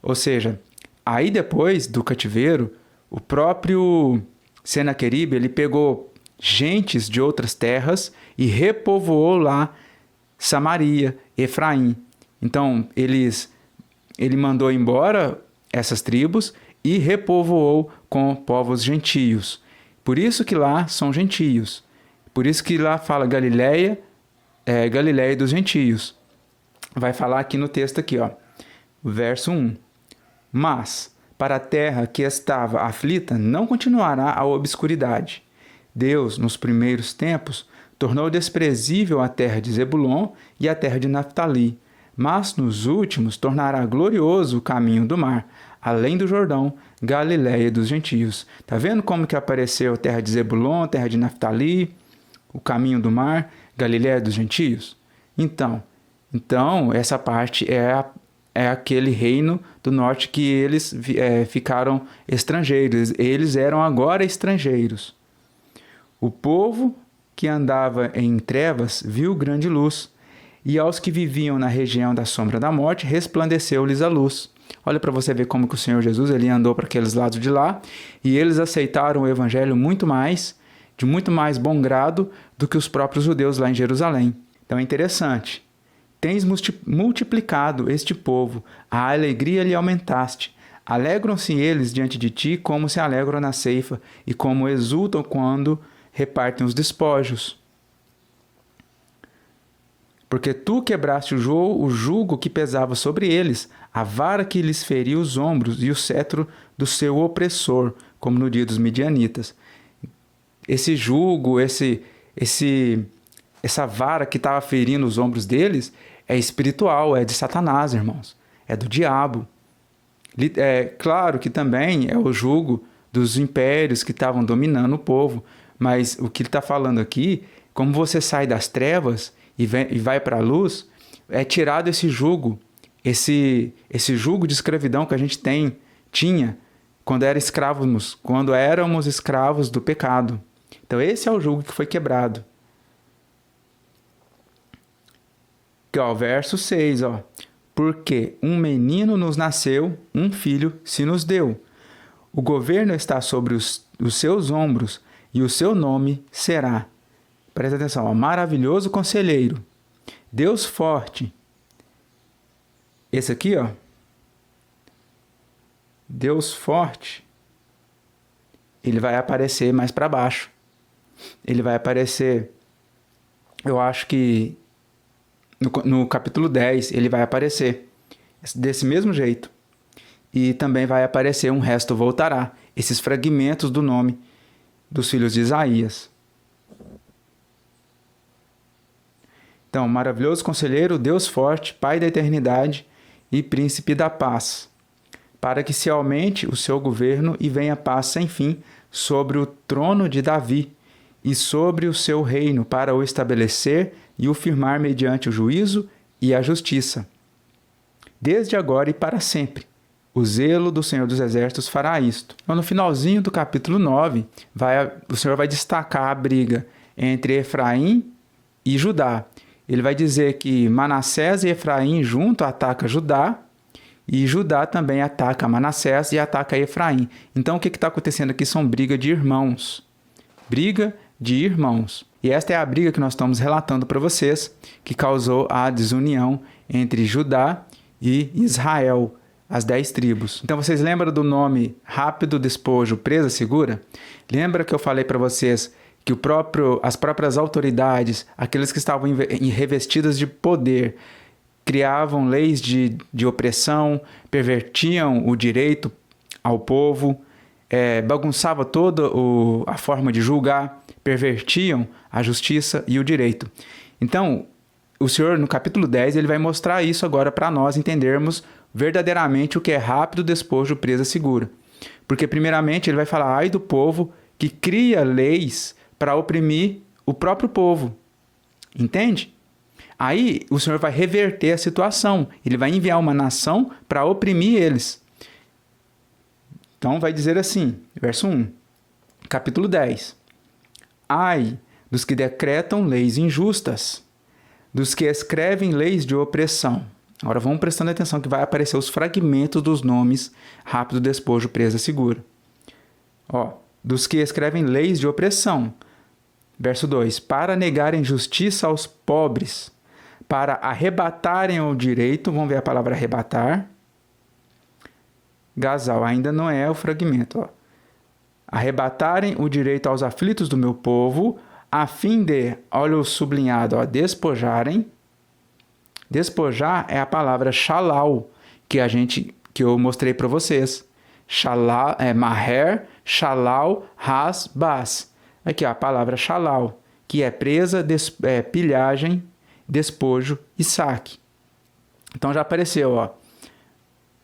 Ou seja, aí depois do cativeiro, o próprio Senaqueribe, ele pegou gentes de outras terras e repovoou lá Samaria, Efraim. Então, ele mandou embora essas tribos e repovoou com povos gentios. Por isso que lá são gentios. Por isso que lá fala Galiléia dos gentios. Vai falar aqui no texto aqui, ó, verso 1. Mas para a terra que estava aflita não continuará a obscuridade. Deus, nos primeiros tempos, tornou desprezível a terra de Zebulon e a terra de Naftali, mas nos últimos tornará glorioso o caminho do mar, além do Jordão, Galiléia dos gentios. Tá vendo como que apareceu a terra de Zebulon, terra de Naftali, o caminho do mar, Galiléia dos gentios? Então essa parte é aquele reino do norte que eles ficaram estrangeiros. Eles eram agora estrangeiros. O povo que andava em trevas viu grande luz, e aos que viviam na região da sombra da morte resplandeceu-lhes a luz. Olha para você ver como que o Senhor Jesus ele andou para aqueles lados de lá, e eles aceitaram o evangelho de muito mais bom grado do que os próprios judeus lá em Jerusalém. Então é interessante. Tens multiplicado este povo, a alegria lhe aumentaste. Alegram-se eles diante de ti como se alegram na ceifa, e como exultam quando repartem os despojos. Porque tu quebraste o jugo que pesava sobre eles, a vara que lhes feria os ombros e o cetro do seu opressor, como no dia dos midianitas. Esse jugo, essa vara que estava ferindo os ombros deles é espiritual, é de Satanás, irmãos. É do diabo. É claro que também é o jugo dos impérios que estavam dominando o povo. Mas o que ele está falando aqui, como você sai das trevas e vai para a luz, é tirado esse jugo, esse jugo de escravidão que a gente tinha quando éramos escravos do pecado. Então esse é o jugo que foi quebrado. Aqui, ó, verso 6, ó. Porque um menino nos nasceu, um filho se nos deu. O governo está sobre os seus ombros, e o seu nome será, presta atenção, ó, maravilhoso conselheiro, Deus forte. Esse aqui, ó, Deus forte, ele vai aparecer mais para baixo. Ele vai aparecer, eu acho que no capítulo 10, ele vai aparecer desse mesmo jeito. E também vai aparecer um resto voltará, esses fragmentos do nome dos filhos de Isaías. Então, maravilhoso conselheiro, Deus forte, Pai da eternidade e príncipe da paz, para que se aumente o seu governo e venha paz sem fim sobre o trono de Davi e sobre o seu reino, para o estabelecer e o firmar mediante o juízo e a justiça, desde agora e para sempre. O zelo do Senhor dos Exércitos fará isto. Então, no finalzinho do capítulo 9, o Senhor vai destacar a briga entre Efraim e Judá. Ele vai dizer que Manassés e Efraim junto atacam Judá, e Judá também ataca Manassés e ataca Efraim. Então, o que está acontecendo aqui são briga de irmãos. Briga de irmãos. E esta é a briga que nós estamos relatando para vocês, que causou a desunião entre Judá e Israel, as 10 tribos. Então, vocês lembram do nome rápido despojo, presa segura? Lembra que eu falei para vocês que as próprias autoridades, aqueles que estavam revestidas de poder, criavam leis de opressão, pervertiam o direito ao povo, bagunçava toda a forma de julgar, pervertiam a justiça e o direito. Então, o Senhor, no capítulo 10, ele vai mostrar isso agora para nós entendermos verdadeiramente o que é rápido despojo, presa segura. Porque, primeiramente, ele vai falar, ai do povo que cria leis para oprimir o próprio povo. Entende? Aí o Senhor vai reverter a situação. Ele vai enviar uma nação para oprimir eles. Então vai dizer assim, verso 1, capítulo 10. Ai dos que decretam leis injustas, dos que escrevem leis de opressão. Agora vamos prestando atenção que vai aparecer os fragmentos dos nomes: rápido, despojo, presa, segura. Dos que escrevem leis de opressão. Verso 2. Para negarem justiça aos pobres, para arrebatarem o direito. Vamos ver a palavra arrebatar. Gazal, ainda não é o fragmento. Arrebatarem o direito aos aflitos do meu povo, a fim de, olha o sublinhado, despojarem. Despojar é a palavra shalal, que eu mostrei para vocês. Shalal, maher, shalal, has, bas. Aqui a palavra shalal, que é presa, pilhagem, despojo e saque. Então já apareceu,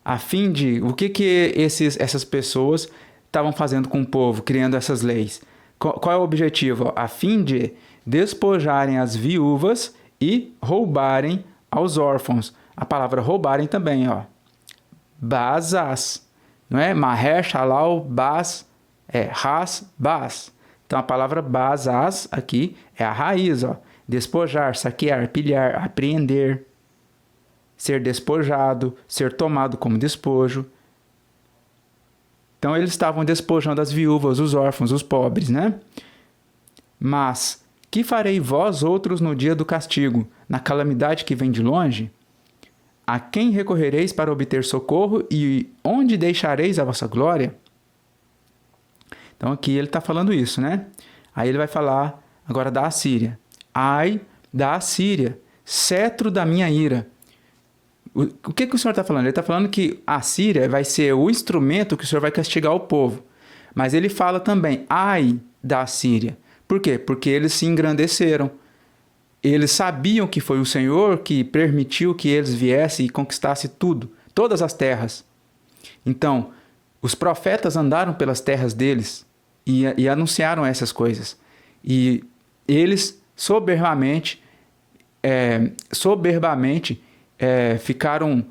a fim de... O que essas pessoas estavam fazendo com o povo, criando essas leis? Qual é o objetivo? A fim de despojarem as viúvas e roubarem aos órfãos. A palavra roubarem também, Bazas. Não é? Maher, shalal, bas, has, bas. Então a palavra bazas aqui é a raiz, despojar, saquear, pilhar, apreender, ser despojado, ser tomado como despojo. Então eles estavam despojando as viúvas, os órfãos, os pobres, né? Mas que farei vós outros no dia do castigo, na calamidade que vem de longe? A quem recorrereis para obter socorro e onde deixareis a vossa glória? Então aqui ele está falando isso, né? Aí ele vai falar agora da Assíria. Ai da Assíria, cetro da minha ira. O que o Senhor está falando? Ele está falando que a Síria vai ser o instrumento que o Senhor vai castigar o povo. Mas ele fala também, ai da Síria. Por quê? Porque eles se engrandeceram. Eles sabiam que foi o Senhor que permitiu que eles viessem e conquistassem tudo, todas as terras. Então, os profetas andaram pelas terras deles e anunciaram essas coisas. E eles soberbamente ficaram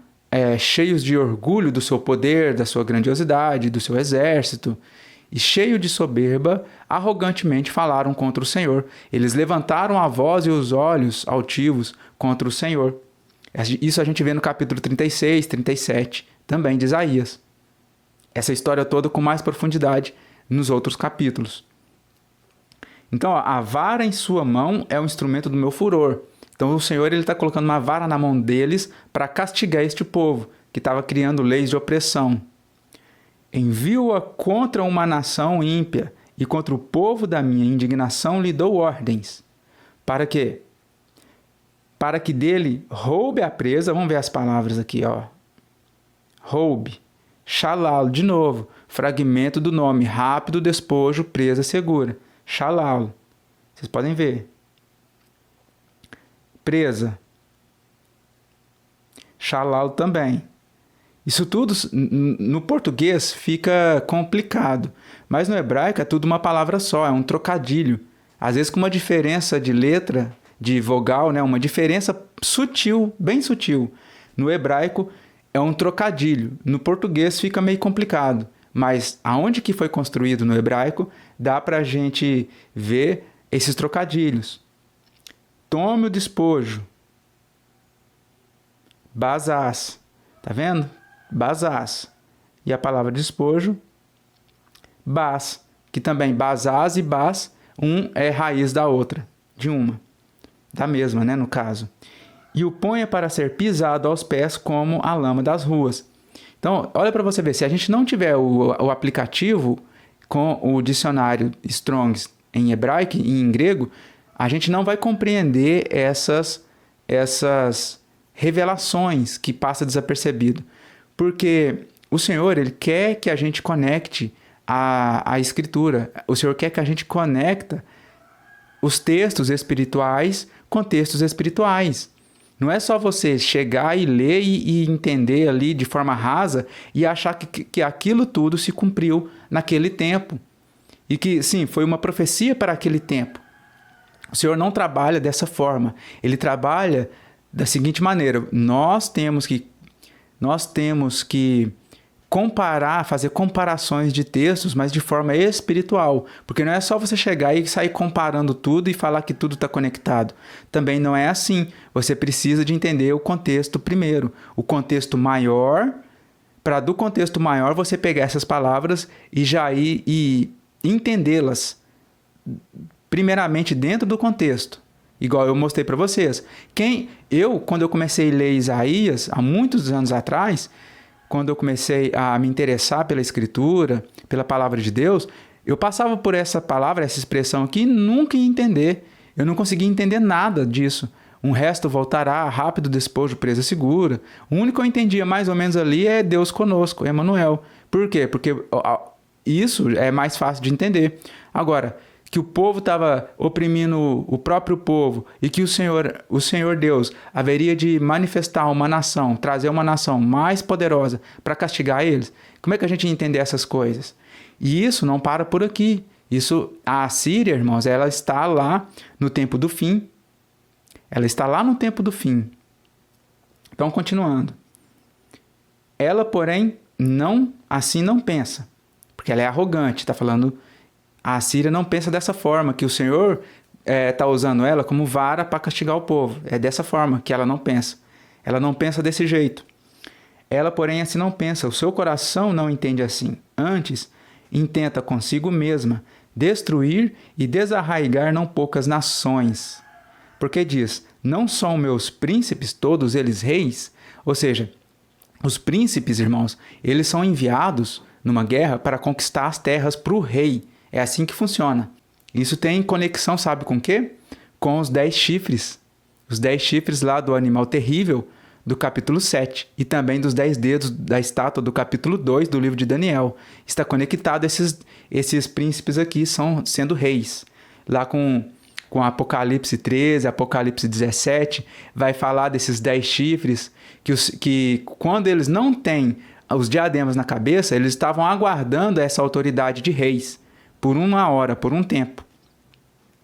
cheios de orgulho do seu poder, da sua grandiosidade, do seu exército, e cheio de soberba, arrogantemente falaram contra o Senhor. Eles levantaram a voz e os olhos altivos contra o Senhor. Isso a gente vê no capítulo 36, 37, também de Isaías. Essa história toda com mais profundidade nos outros capítulos. Então, a vara em sua mão é o instrumento do meu furor. Então, o Senhor está colocando uma vara na mão deles para castigar este povo que estava criando leis de opressão. Envio-a contra uma nação ímpia e contra o povo da minha indignação lhe dou ordens. Para quê? Para que dele roube a presa. Vamos ver as palavras aqui, Roube. Shalal, de novo. Fragmento do nome. Rápido, despojo, presa, segura. Shalal. Vocês podem ver. Presa. Shalal também. Isso tudo no português fica complicado, mas no hebraico é tudo uma palavra só, é um trocadilho. Às vezes com uma diferença de letra, de vogal, né? Uma diferença sutil, bem sutil. No hebraico é um trocadilho, no português fica meio complicado, mas aonde que foi construído no hebraico dá para a gente ver esses trocadilhos. Tome o despojo. Bazás. Tá vendo? Bazás. E a palavra despojo, bas, que também bazás e bas, um é raiz da outra, de uma, da mesma, né, no caso. E o ponha para ser pisado aos pés como a lama das ruas. Então, olha para você ver, se a gente não tiver o aplicativo com o dicionário Strong's em hebraico e em grego, a gente não vai compreender essas revelações que passa desapercebido. Porque o Senhor, Ele quer que a gente conecte a Escritura. O Senhor quer que a gente conecta os textos espirituais com textos espirituais. Não é só você chegar e ler e entender ali de forma rasa e achar que aquilo tudo se cumpriu naquele tempo. e que, sim, foi uma profecia para aquele tempo. O Senhor não trabalha dessa forma. Ele trabalha da seguinte maneira: nós temos que comparar, fazer comparações de textos, mas de forma espiritual. Porque não é só você chegar e sair comparando tudo e falar que tudo está conectado. Também não é assim. Você precisa de entender o contexto primeiro. O contexto maior, para do contexto maior você pegar essas palavras e já ir e entendê-las primeiramente dentro do contexto. Igual eu mostrei para vocês. Quando eu comecei a ler Isaías, há muitos anos atrás, quando eu comecei a me interessar pela Escritura, pela Palavra de Deus, eu passava por essa palavra, essa expressão aqui, e nunca ia entender. Eu não conseguia entender nada disso. Um resto voltará, rápido despojo, presa segura. O único que eu entendia mais ou menos ali é Deus conosco, Emanuel. Por quê? Porque isso é mais fácil de entender. Agora, que o povo estava oprimindo o próprio povo e que o Senhor Deus haveria de manifestar uma nação, trazer uma nação mais poderosa para castigar eles. Como é que a gente entende essas coisas? E isso não para por aqui. A Assíria, irmãos, ela está lá no tempo do fim. Ela está lá no tempo do fim. Então, continuando. Ela, porém, assim não pensa, porque ela é arrogante, está falando. A Assíria não pensa dessa forma, que o Senhor está usando ela como vara para castigar o povo. É dessa forma que ela não pensa. Ela não pensa desse jeito. Ela, porém, assim não pensa. O seu coração não entende assim. Antes, intenta consigo mesma destruir e desarraigar não poucas nações. Porque diz, não são meus príncipes todos eles reis? Ou seja, os príncipes, irmãos, eles são enviados numa guerra para conquistar as terras para o rei. É assim que funciona. Isso tem conexão, sabe com o quê? Com os 10 chifres. Os 10 chifres lá do animal terrível do capítulo 7. E também dos 10 dedos da estátua do capítulo 2 do livro de Daniel. Está conectado esses príncipes aqui sendo reis. Lá com Apocalipse 13, Apocalipse 17, vai falar desses 10 chifres que quando eles não têm os diademas na cabeça, eles estavam aguardando essa autoridade de reis. Por uma hora, por um tempo,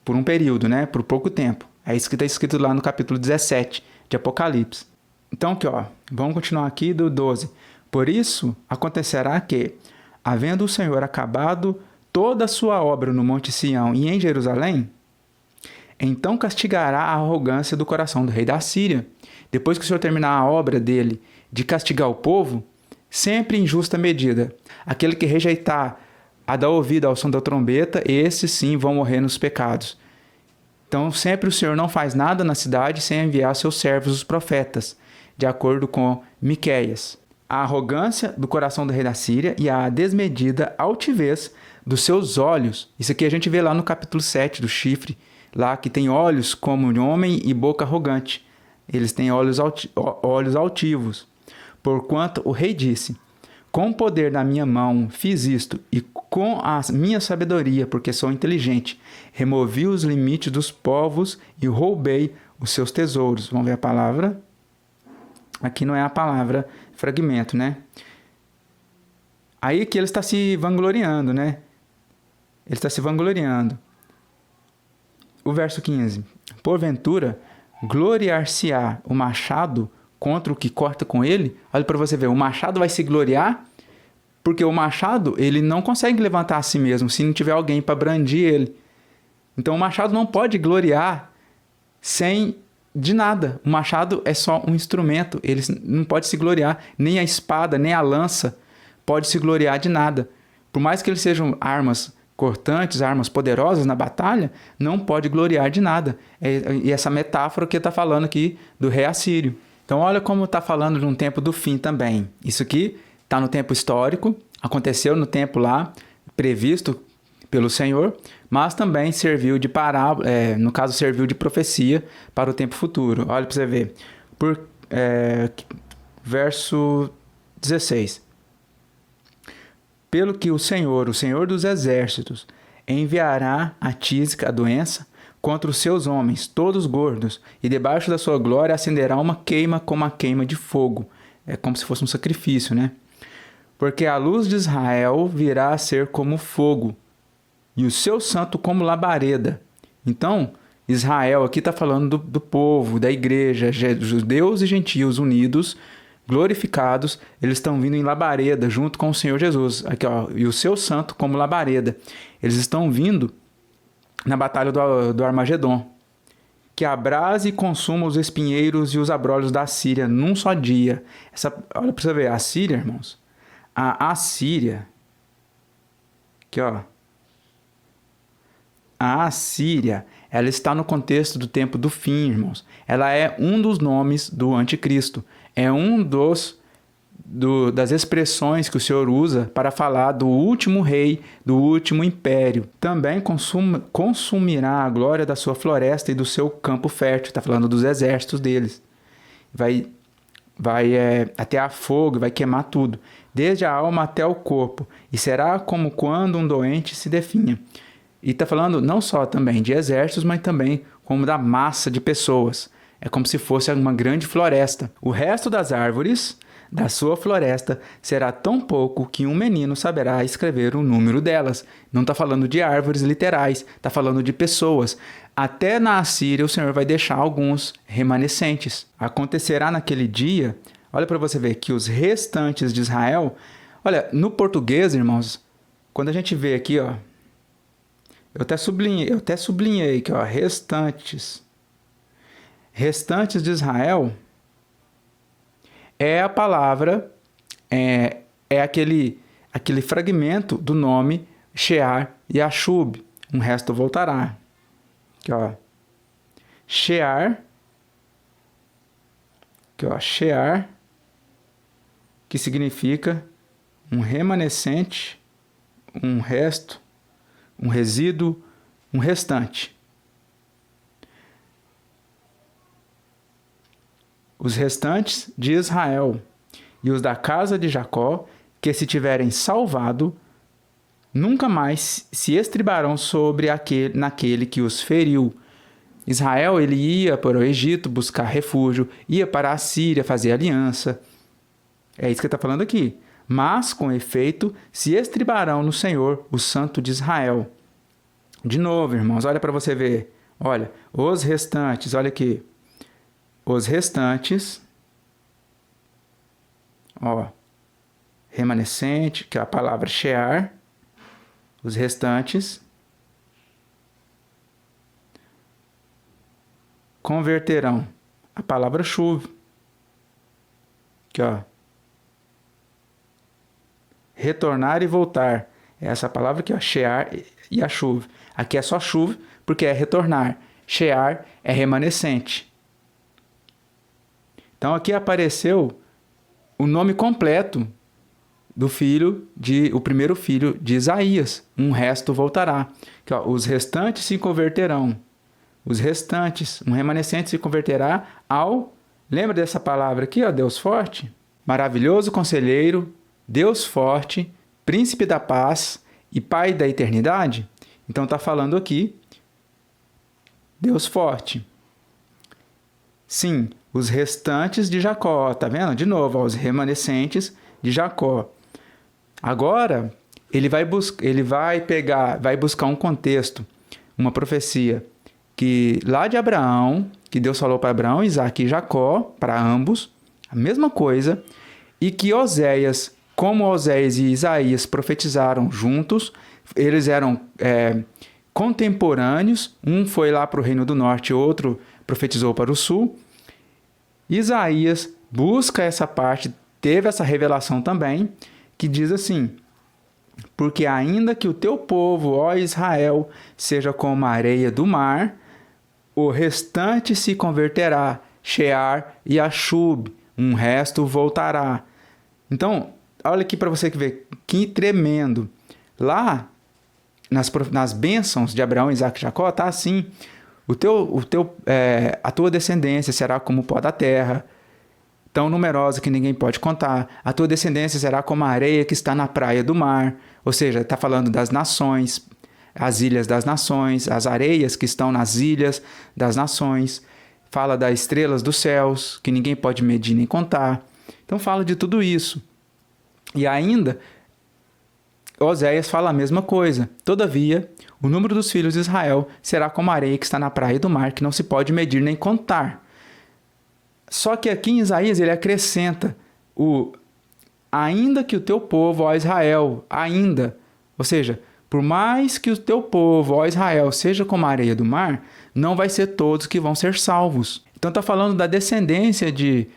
por um período, né? Por pouco tempo. É isso que está escrito lá no capítulo 17 de Apocalipse. Então, aqui, vamos continuar aqui do 12. Por isso, acontecerá que, havendo o Senhor acabado toda a sua obra no Monte Sião e em Jerusalém, então castigará a arrogância do coração do rei da Síria. Depois que o Senhor terminar a obra dele de castigar o povo, sempre em justa medida. Aquele que rejeitar a dar ouvido ao som da trombeta, esses sim vão morrer nos pecados. Então, sempre o Senhor não faz nada na cidade sem enviar seus servos, os profetas, de acordo com Miqueias. A arrogância do coração do rei da Síria e a desmedida altivez dos seus olhos. Isso aqui a gente vê lá no capítulo 7 do chifre, lá que tem olhos como de homem e boca arrogante. Eles têm olhos altivos. Porquanto o rei disse, com o poder da minha mão fiz isto, e com a minha sabedoria, porque sou inteligente, removi os limites dos povos e roubei os seus tesouros. Vamos ver a palavra? Aqui não é a palavra fragmento, né? Aí que ele está se vangloriando, né? Ele está se vangloriando. O verso 15. Porventura, gloriar-se-á o machado contra o que corta com ele? Olha para você ver, o machado vai se gloriar, porque o machado ele não consegue levantar a si mesmo se não tiver alguém para brandir ele. Então o machado não pode gloriar de nada. O machado é só um instrumento, ele não pode se gloriar, nem a espada, nem a lança pode se gloriar de nada. Por mais que eles sejam armas cortantes, armas poderosas na batalha, não pode gloriar de nada. E essa metáfora que está falando aqui do rei assírio. Então olha como está falando de um tempo do fim também. Isso aqui está no tempo histórico, aconteceu no tempo lá, previsto pelo Senhor, mas também serviu de parábola, no caso serviu de profecia para o tempo futuro. Olha para você ver. Verso 16. Pelo que o Senhor dos exércitos, enviará a tísica, a doença, contra os seus homens, todos gordos, e debaixo da sua glória acenderá uma queima como a queima de fogo. É como se fosse um sacrifício, né? Porque a luz de Israel virá a ser como fogo. e o seu santo como labareda. Então, Israel aqui está falando do povo, da igreja, judeus e gentios unidos, glorificados, eles estão vindo em labareda junto com o Senhor Jesus. Aqui, ó, e o seu santo como labareda. Eles estão vindo na batalha do Armagedon, que abrase e consuma os espinheiros e os abrolhos da Síria num só dia. Olha para você ver, a Síria, irmãos, a Assíria, aqui ó, a Assíria, ela está no contexto do tempo do fim, irmãos. Ela é um dos nomes do anticristo, é um das expressões que o Senhor usa para falar do último rei, do último império. Também consumirá a glória da sua floresta e do seu campo fértil. Está falando dos exércitos deles. Vai atear fogo, vai queimar tudo, desde a alma até o corpo. E será como quando um doente se definha. E está falando não só também de exércitos, mas também como da massa de pessoas. É como se fosse uma grande floresta. O resto das árvores da sua floresta será tão pouco que um menino saberá escrever o número delas. Não está falando de árvores literais, está falando de pessoas. Até na Assíria o Senhor vai deixar alguns remanescentes. Acontecerá naquele dia, olha para você ver, que os restantes de Israel... Olha, no português, irmãos, quando a gente vê aqui, ó, eu até sublinhei aqui, ó, restantes de Israel... é a palavra, é aquele fragmento do nome Shear e Ashub. Um resto voltará. Aqui, ó. Shear. Aqui, ó. Shear, que significa um remanescente, um resto, um resíduo, um restante. Os restantes de Israel e os da casa de Jacó, que se tiverem salvado, nunca mais se estribarão naquele que os feriu. Israel, ele ia para o Egito buscar refúgio, ia para a Síria fazer aliança. É isso que ele está falando aqui. Mas, com efeito, se estribarão no Senhor, o Santo de Israel. De novo, irmãos, olha para você ver. Olha, os restantes, olha aqui. Os restantes, ó, remanescente, que é a palavra shear, os restantes converterão a palavra chuva, que ó, retornar e voltar, essa palavra aqui, ó, shear e a chuva. Aqui é só chuva, porque é retornar. Shear é remanescente. Então aqui apareceu o nome completo o primeiro filho de Isaías. Um resto voltará. Aqui, ó, os restantes se converterão. Os restantes, um remanescente se converterá ao... Lembra dessa palavra aqui, ó, Deus forte? Maravilhoso conselheiro, Deus forte, príncipe da paz e pai da eternidade. Então está falando aqui, Deus forte. Sim, os restantes de Jacó, tá vendo? De novo, ó, os remanescentes de Jacó. Agora, ele vai buscar um contexto, uma profecia, que lá de Abraão, que Deus falou para Abraão, Isaque e Jacó, para ambos, a mesma coisa, e que Oséias, como Oséias e Isaías profetizaram juntos, eles eram contemporâneos, um foi lá para o Reino do Norte, outro profetizou para o Sul. Isaías busca essa parte, teve essa revelação também, que diz assim: porque ainda que o teu povo, ó Israel, seja como a areia do mar, o restante se converterá, Shear e Ashub, um resto voltará. Então, olha aqui para você ver, que tremendo. Lá, nas bênçãos de Abraão, Isaque e Jacó, está assim: a tua descendência será como o pó da terra, tão numerosa que ninguém pode contar. A tua descendência será como a areia que está na praia do mar. Ou seja, está falando das nações, as ilhas das nações, as areias que estão nas ilhas das nações. Fala das estrelas dos céus, que ninguém pode medir nem contar. Então fala de tudo isso. E ainda, Oséias fala a mesma coisa. Todavia, o número dos filhos de Israel será como a areia que está na praia do mar, que não se pode medir nem contar. Só que aqui em Isaías ele acrescenta ainda que o teu povo, ó Israel, ainda. Ou seja, por mais que o teu povo, ó Israel, seja como a areia do mar, não vai ser todos que vão ser salvos. Então está falando da descendência de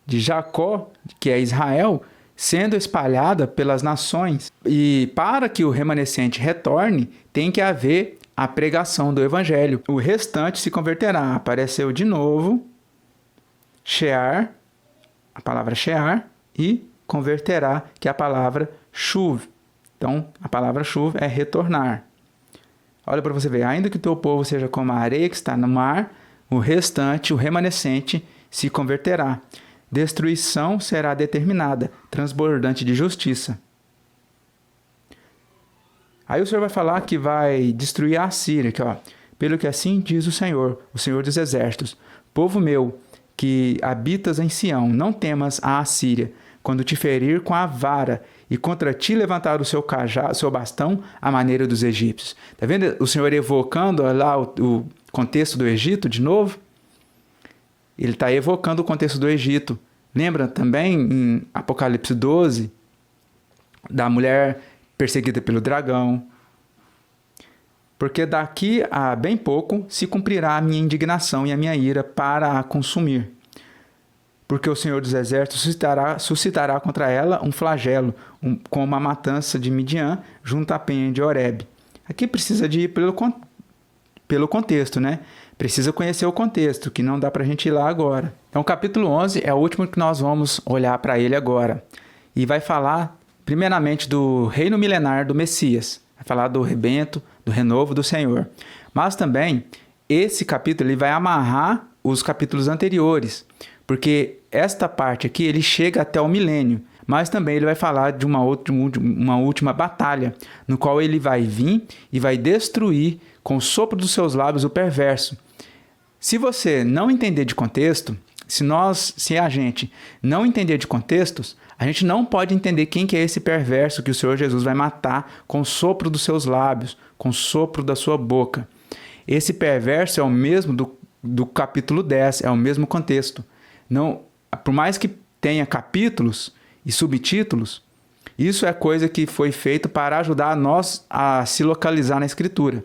Jacó, que é Israel, sendo espalhada pelas nações. E para que o remanescente retorne, tem que haver a pregação do evangelho. O restante se converterá. Apareceu de novo Shear, a palavra Shear, e converterá, que é a palavra Shuv. Então, a palavra Shuv é retornar. Olha para você ver, ainda que o teu povo seja como a areia que está no mar, o restante, o remanescente, se converterá. Destruição será determinada, transbordante de justiça. Aí o Senhor vai falar que vai destruir a Assíria, que, pelo que assim diz o Senhor dos exércitos, povo meu, que habitas em Sião, não temas a Assíria, quando te ferir com a vara e contra ti levantar o seu cajado, o seu bastão, à maneira dos egípcios. Está vendo o Senhor evocando lá o contexto do Egito de novo? Ele está evocando o contexto do Egito. Lembra também em Apocalipse 12, da mulher perseguida pelo dragão? Porque daqui a bem pouco se cumprirá a minha indignação e a minha ira para a consumir. Porque o Senhor dos Exércitos suscitará contra ela um flagelo, como a matança de Midian junto à penha de Horebe. Aqui precisa de ir pelo contexto, né? Precisa conhecer o contexto, que não dá para a gente ir lá agora. Então, o capítulo 11 é o último que nós vamos olhar para ele agora. E vai falar, primeiramente, do reino milenar do Messias. Vai falar do rebento, do renovo do Senhor. Mas também, esse capítulo ele vai amarrar os capítulos anteriores. Porque esta parte aqui, ele chega até o milênio. Mas também ele vai falar de uma última batalha, no qual ele vai vir e vai destruir com o sopro dos seus lábios o perverso. Se você não entender de contexto, se a gente não entender de contextos, a gente não pode entender quem que é esse perverso que o Senhor Jesus vai matar com o sopro dos seus lábios, com o sopro da sua boca. Esse perverso é o mesmo do capítulo 10, é o mesmo contexto. Não, por mais que tenha capítulos e subtítulos, isso é coisa que foi feito para ajudar nós a se localizar na Escritura.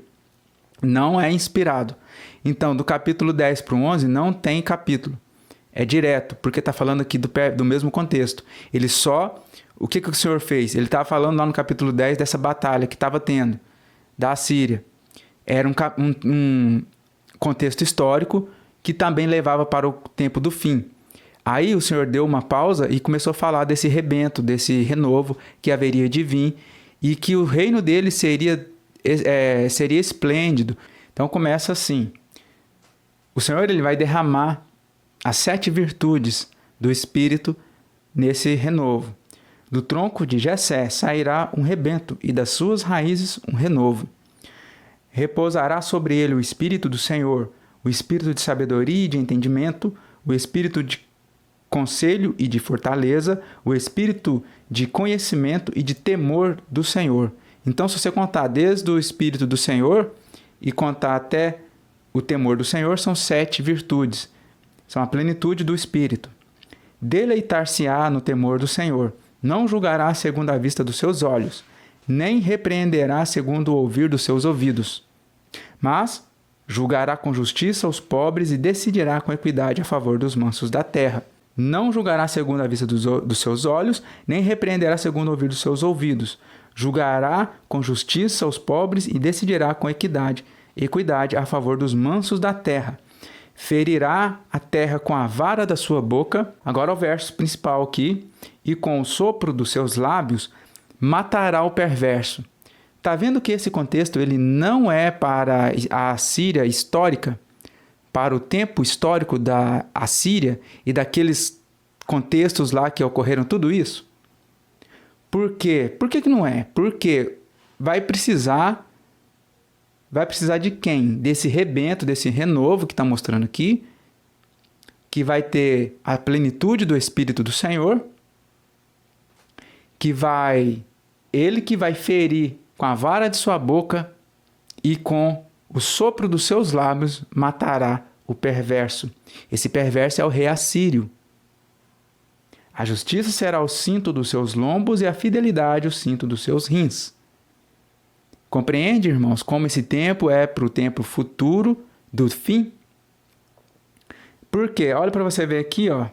Não é inspirado. Então, do capítulo 10 para o 11, não tem capítulo. É direto, porque está falando aqui do mesmo contexto. O que o Senhor fez? Ele estava falando lá no capítulo 10 dessa batalha que estava tendo, da Assíria. Era um contexto histórico que também levava para o tempo do fim. Aí o Senhor deu uma pausa e começou a falar desse rebento, desse renovo que haveria de vir e que o reino dele seria esplêndido. Então começa assim. O Senhor ele vai derramar as 7 virtudes do Espírito nesse renovo. Do tronco de Jessé sairá um rebento e das suas raízes um renovo. Repousará sobre ele o Espírito do Senhor, o Espírito de sabedoria e de entendimento, o Espírito de conselho e de fortaleza, o Espírito de conhecimento e de temor do Senhor. Então, se você contar desde o Espírito do Senhor e contar até o temor do Senhor, são 7 virtudes. São a plenitude do Espírito. Deleitar-se-á no temor do Senhor. Não julgará segundo a vista dos seus olhos, nem repreenderá segundo o ouvir dos seus ouvidos. Mas julgará com justiça os pobres e decidirá com equidade a favor dos mansos da terra. Não julgará segundo a vista dos seus olhos, nem repreenderá segundo o ouvir dos seus ouvidos. Julgará com justiça os pobres e decidirá com equidade a favor dos mansos da terra. Ferirá a terra com a vara da sua boca. Agora o verso principal aqui. E com o sopro dos seus lábios matará o perverso. Está vendo que esse contexto ele não é para a Assíria histórica, para o tempo histórico da Assíria e daqueles contextos lá que ocorreram tudo isso? Por quê? Por que não é? Porque vai precisar de quem? Desse rebento, desse renovo que está mostrando aqui, que vai ter a plenitude do Espírito do Senhor, que vai Ele que vai ferir com a vara de sua boca e com o sopro dos seus lábios matará o perverso. Esse perverso é o rei assírio. A justiça será o cinto dos seus lombos e a fidelidade o cinto dos seus rins. Compreende, irmãos, como esse tempo é para o tempo futuro do fim? Porque, olha para você ver aqui, ó.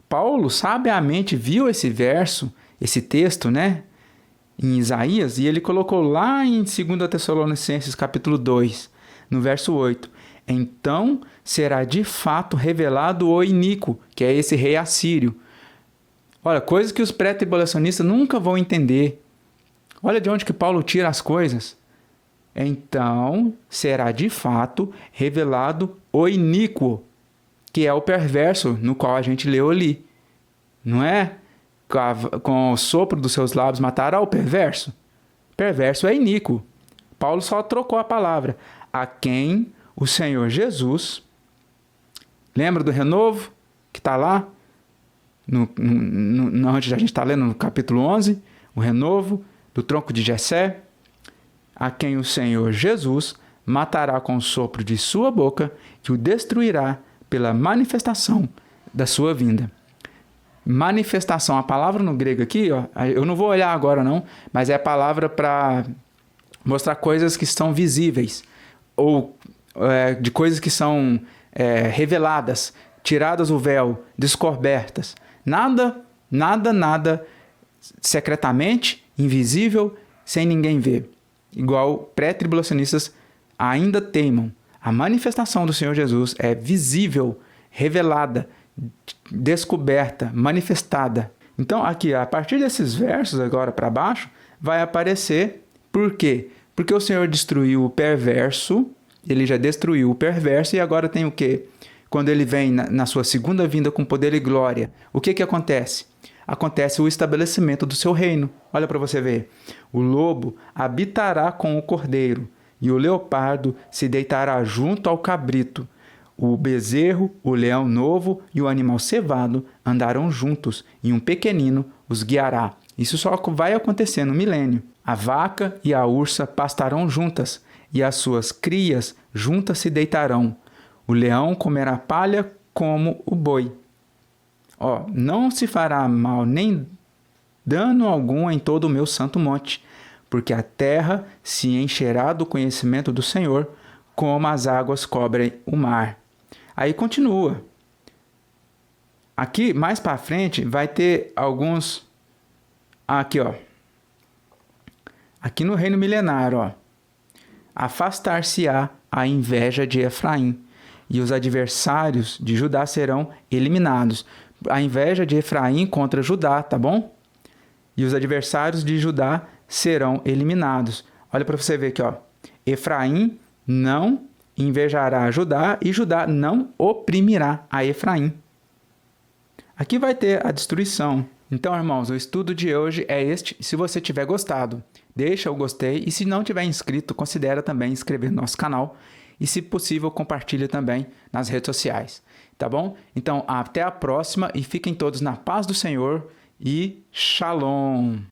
Paulo sabiamente viu esse verso, esse texto, né? Em Isaías, e ele colocou lá em 2 Tessalonicenses capítulo 2, no verso 8. Então será de fato revelado o iníquo, que é esse rei assírio. Olha, coisas que os pré-tribulacionistas nunca vão entender. Olha de onde que Paulo tira as coisas. Então será de fato revelado o iníquo, que é o perverso, no qual a gente leu ali. Não é? Com o sopro dos seus lábios matará o perverso? Perverso é iníquo. Paulo só trocou a palavra. A quem o Senhor Jesus, lembra do renovo que está lá? Onde a gente está lendo no capítulo 11, o renovo do tronco de Jessé, a quem o Senhor Jesus matará com o sopro de sua boca e o destruirá pela manifestação da sua vinda. Manifestação, a palavra no grego aqui, ó, eu não vou olhar agora não, mas é a palavra para mostrar coisas que estão visíveis, ou de coisas que são reveladas, tiradas o véu, descobertas. Nada secretamente, invisível, sem ninguém ver. Igual pré-tribulacionistas ainda teimam. A manifestação do Senhor Jesus é visível, revelada, descoberta, manifestada. Então, aqui, a partir desses versos, agora para baixo, vai aparecer. Por quê? Porque o Senhor destruiu o perverso, ele já destruiu o perverso, e agora tem o quê? Quando ele vem na sua segunda vinda com poder e glória, o que acontece? Acontece o estabelecimento do seu reino. Olha para você ver. O lobo habitará com o cordeiro, e o leopardo se deitará junto ao cabrito. O bezerro, o leão novo e o animal cevado andarão juntos, e um pequenino os guiará. Isso só vai acontecer no milênio. A vaca e a ursa pastarão juntas, e as suas crias juntas se deitarão. O leão comerá palha como o boi. Não se fará mal nem dano algum em todo o meu santo monte, porque a terra se encherá do conhecimento do Senhor, como as águas cobrem o mar. Aí continua. Aqui, mais para frente, vai ter alguns... Aqui, ó. Aqui no reino milenar, ó. Afastar-se-á a inveja de Efraim, e os adversários de Judá serão eliminados. A inveja de Efraim contra Judá, tá bom? E os adversários de Judá serão eliminados. Olha para você ver aqui, ó. Efraim não invejará Judá e Judá não oprimirá a Efraim. Aqui vai ter a destruição. Então, irmãos, o estudo de hoje é este. Se você tiver gostado, deixa o gostei. E se não tiver inscrito, considera também inscrever no nosso canal. E, se possível, compartilhe também nas redes sociais. Tá bom? Então, até a próxima e fiquem todos na paz do Senhor e Shalom!